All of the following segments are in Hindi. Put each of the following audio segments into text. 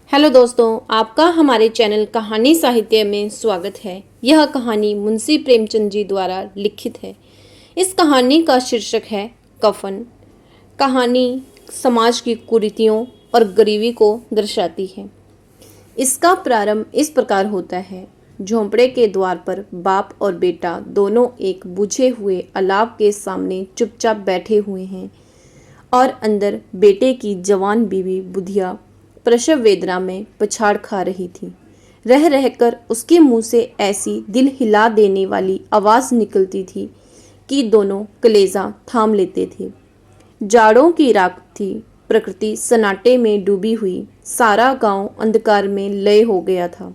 हेलो दोस्तों, आपका हमारे चैनल कहानी साहित्य में स्वागत है। यह कहानी मुंशी प्रेमचंद जी द्वारा लिखित है। इस कहानी का शीर्षक है कफन। कहानी समाज की कुरीतियों और गरीबी को दर्शाती है। इसका प्रारंभ इस प्रकार होता है। झोंपड़े के द्वार पर बाप और बेटा दोनों एक बुझे हुए अलाव के सामने चुपचाप बैठे हुए हैं और अंदर बेटे की जवान बीवी बुधिया प्रसव वेदना में पछाड़ खा रही थी। रह रहकर उसके मुंह से ऐसी दिल हिला देने वाली आवाज़ निकलती थी कि दोनों कलेजा थाम लेते थे। जाड़ों की रात थी। प्रकृति सन्नाटे में डूबी हुई। सारा गांव अंधकार में लय हो गया था।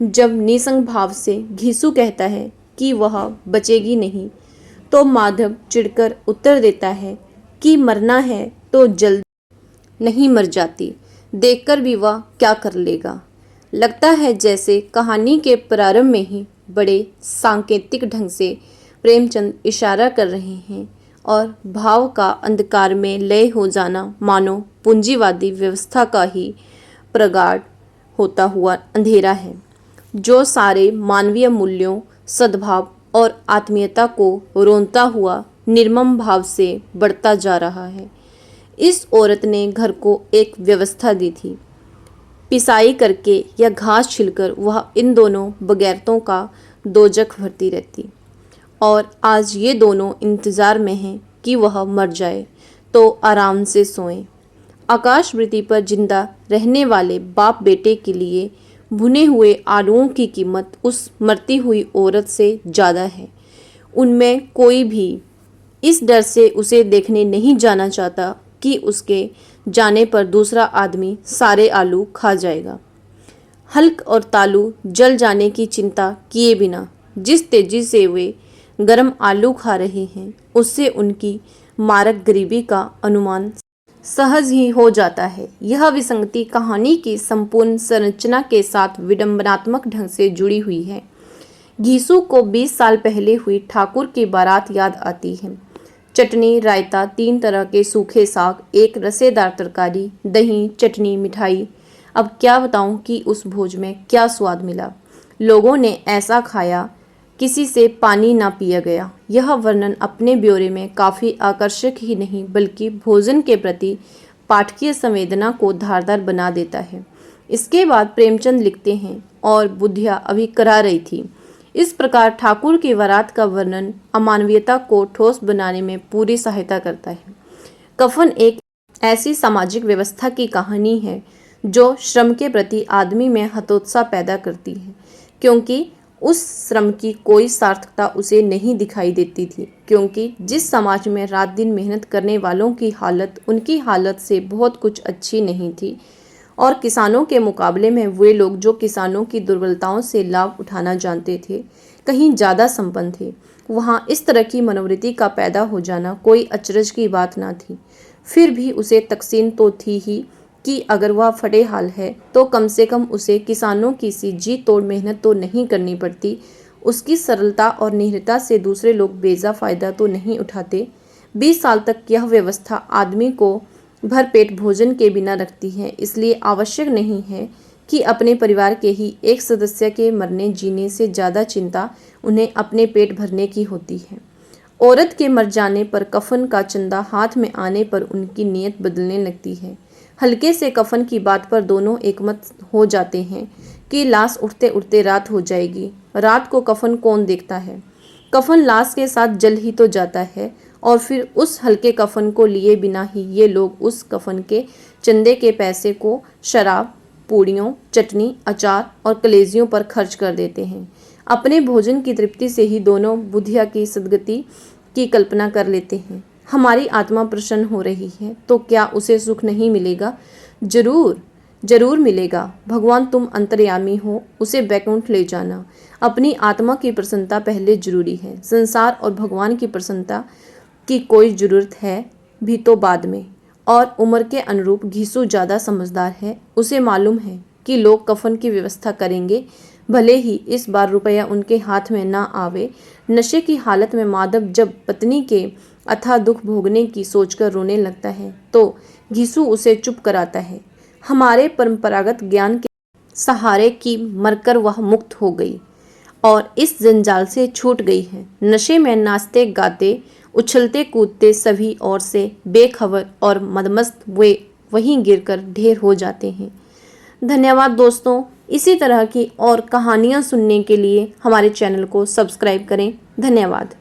जब निसंग भाव से घीसू कहता है कि वह बचेगी नहीं, तो माधव चिढ़कर उत्तर देता है कि मरना है तो जल्द नहीं मर जाती, देखकर भी वह क्या कर लेगा। लगता है जैसे कहानी के प्रारंभ में ही बड़े सांकेतिक ढंग से प्रेमचंद इशारा कर रहे हैं और भाव का अंधकार में लय हो जाना मानो पूंजीवादी व्यवस्था का ही प्रगाढ़ होता हुआ अंधेरा है, जो सारे मानवीय मूल्यों, सद्भाव और आत्मीयता को रोनता हुआ निर्मम भाव से बढ़ता जा रहा है। इस औरत ने घर को एक व्यवस्था दी थी। पिसाई करके या घास छिलकर वह इन दोनों बगैरतों का दोजख भरती रहती, और आज ये दोनों इंतज़ार में हैं कि वह मर जाए तो आराम से सोएं। आकाशवृत्ति पर जिंदा रहने वाले बाप बेटे के लिए भुने हुए आलुओं की कीमत उस मरती हुई औरत से ज़्यादा है। उनमें कोई भी इस डर से उसे देखने नहीं जाना चाहता कि उसके जाने पर दूसरा आदमी सारे आलू खा जाएगा। हल्क और तालू जल जाने की चिंता किए बिना जिस तेजी से वे गर्म आलू खा रहे हैं, उससे उनकी मारक गरीबी का अनुमान सहज ही हो जाता है। यह विसंगति कहानी की संपूर्ण संरचना के साथ विडंबनात्मक ढंग से जुड़ी हुई है। घीसू को 20 साल पहले हुई ठाकुर की बारात याद आती है। चटनी, रायता, 3 तरह के सूखे साग, एक रसेदार तरकारी, दही, चटनी, मिठाई। अब क्या बताऊं कि उस भोज में क्या स्वाद मिला। लोगों ने ऐसा खाया, किसी से पानी ना पिया गया। यह वर्णन अपने ब्यौरे में काफ़ी आकर्षक ही नहीं बल्कि भोजन के प्रति पाठकीय संवेदना को धारदार बना देता है। इसके बाद प्रेमचंद लिखते हैं, और बुधिया अभी करा रही थी। इस प्रकार ठाकुर की बारात का वर्णन अमानवीयता को ठोस बनाने में पूरी सहायता करता है। कफन एक ऐसी सामाजिक व्यवस्था की कहानी है जो श्रम के प्रति आदमी में हतोत्साह पैदा करती है, क्योंकि उस श्रम की कोई सार्थकता उसे नहीं दिखाई देती थी। क्योंकि जिस समाज में रात दिन मेहनत करने वालों की हालत उनकी हालत से बहुत कुछ अच्छी नहीं थी, और किसानों के मुकाबले में वे लोग जो किसानों की दुर्बलताओं से लाभ उठाना जानते थे, कहीं ज़्यादा संपन्न थे, वहाँ इस तरह की मनोवृत्ति का पैदा हो जाना कोई अचरज की बात ना थी। फिर भी उसे तकसीन तो थी ही कि अगर वह फटे हाल है तो कम से कम उसे किसानों की सी जी तोड़ मेहनत तो नहीं करनी पड़ती। उसकी सरलता और निहिरता से दूसरे लोग बेजा फ़ायदा तो नहीं उठाते। 20 साल तक यह व्यवस्था आदमी को भर पेट भोजन के बिना रखती है, इसलिए आवश्यक नहीं है कि अपने परिवार के ही एक सदस्य के मरने जीने से ज़्यादा चिंता उन्हें अपने पेट भरने की होती है। औरत के मर जाने पर कफन का चंदा हाथ में आने पर उनकी नीयत बदलने लगती है। हल्के से कफन की बात पर दोनों एकमत हो जाते हैं कि लाश उठते उठते रात हो जाएगी। रात को कफन कौन देखता है? कफन लाश के साथ जल ही तो जाता है, और फिर उस हल्के कफन को लिए बिना ही ये लोग उस कफन के चंदे के पैसे को शराब, पूड़ियों, चटनी, अचार और कलेजियों पर खर्च कर देते हैं। अपने भोजन की तृप्ति से ही दोनों बुधिया की सदगति की कल्पना कर लेते हैं। हमारी आत्मा प्रसन्न हो रही है तो क्या उसे सुख नहीं मिलेगा? जरूर जरूर मिलेगा। भगवान तुम अंतर्यामी हो, उसे बैकुंठ ले जाना। अपनी आत्मा की प्रसन्नता पहले जरूरी है। संसार और भगवान की प्रसन्नता की कोई जरूरत है भी तो बाद में। और उम्र के अनुरूप घीसू ज़्यादा समझदार है। उसे मालूम है कि लोग कफन की व्यवस्था करेंगे, भले ही इस बार रुपया उनके हाथ में ना आवे। नशे की हालत में माधव जब पत्नी के अथाह दुख भोगने की सोचकर रोने लगता है तो घीसू उसे चुप कराता है। हमारे परंपरागत ज्ञान के सहारे की मरकर वह मुक्त हो गई और इस जंजाल से छूट गई है। नशे में नाचते गाते उछलते कूदते सभी ओर से बेखबर और मदमस्त वे वहीं गिरकर ढेर हो जाते हैं। धन्यवाद दोस्तों। इसी तरह की और कहानियाँ सुनने के लिए हमारे चैनल को सब्सक्राइब करें। धन्यवाद।